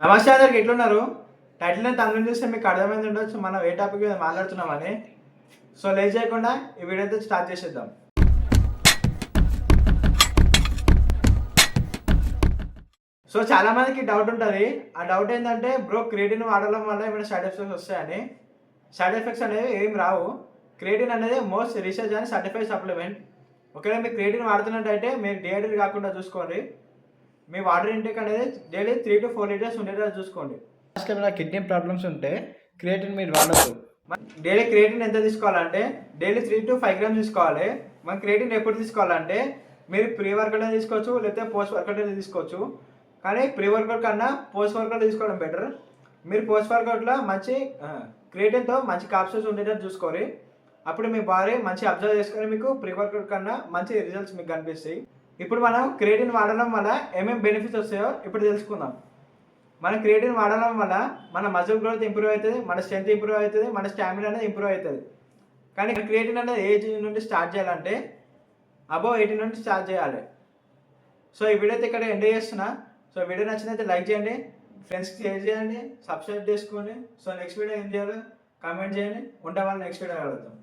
నమస్తే అందరికి ఎట్లున్నారు? టైటిల్ నేను తమిళ చూస్తే మీకు అర్థమైంది ఉండొచ్చు మనం ఏ టాపిక్ మీద మాట్లాడుతున్నామని. సో లేట్ చేయకుండా ఈ వీడియో అయితే స్టార్ట్ చేసేద్దాం. సో చాలా మందికి డౌట్ ఉంటుంది. ఆ డౌట్ ఏంటంటే బ్రో క్రియేటిన్ వాడడం వల్ల ఏమైనా సైడ్ ఎఫెక్ట్స్ వస్తాయని. సైడ్ ఎఫెక్ట్స్ అనేవి ఏం రావు. క్రియేటిన్ అనేది most research and certified supplement. ఒకవేళ మీరు క్రియేటిన్ వాడుతున్నట్టయితే మీరు డిహైడ్రేట్ కాకుండా చూసుకోండి. మీ వాటర్ ఇంటేక్ అనేది డైలీ 3 to 4 లీటర్స్ ఉండేలా చూసుకోండి. లాస్ట్ ఏమైనా కిడ్నీ ప్రాబ్లమ్స్ ఉంటే క్రియేటిన్ మీరు వాడద్దు. డైలీ క్రియేటిన్ ఎంత తీసుకోవాలంటే డైలీ 3 to 5 గ్రామ్స్ తీసుకోవాలి. మన క్రియేటిన్ ఎప్పుడు తీసుకోవాలంటే మీరు ప్రీ వర్కౌట్ అయినా తీసుకోవచ్చు, లేకపోతే పోస్ట్ వర్కౌట్ అయినా తీసుకోవచ్చు. కానీ ప్రీ వర్కౌట్ కన్నా పోస్ట్ వర్కౌట్ తీసుకోవడం బెటర్. మీరు పోస్ట్ వర్కౌట్లో మంచి క్రియేటిన్తో మంచి కాప్సూల్స్ ఉండేటట్టు చూసుకోవాలి. అప్పుడు మీ బాడీ మంచి అబ్జర్వ్ చేసుకొని మీకు ప్రీ వర్కౌట్ కన్నా మంచి రిజల్ట్స్ మీకు కనిపిస్తాయి. ఇప్పుడు మనం క్రియేటిన్ వాడడం వల్ల ఏమేమి బెనిఫిట్స్ వస్తాయో ఇప్పుడు తెలుసుకుందాం. మనం క్రియేటిన్ వాడడం వల్ల మన మజిల్ గ్రోత్ ఇంప్రూవ్ అవుతుంది, మన స్ట్రెంత్ ఇంప్రూవ్ అవుతుంది, మన స్టామినా అనేది ఇంప్రూవ్ అవుతుంది. కానీ క్రియేటిన్ అనేది ఏజ్ నుండి స్టార్ట్ చేయాలంటే అబౌవ్ 18 నుండి స్టార్ట్ చేయాలి. సో ఈ వీడియో అయితే ఇక్కడ ఎండ్ చేస్తున్నా. సో వీడియో నచ్చినైతే లైక్ చేయండి, ఫ్రెండ్స్కి షేర్ చేయండి, సబ్స్క్రైబ్ చేసుకోండి. సో నెక్స్ట్ వీడియో ఏం చేయాలో కామెంట్ చేయండి. ఉంటాం, నెక్స్ట్ వీడియో కలుద్దాం.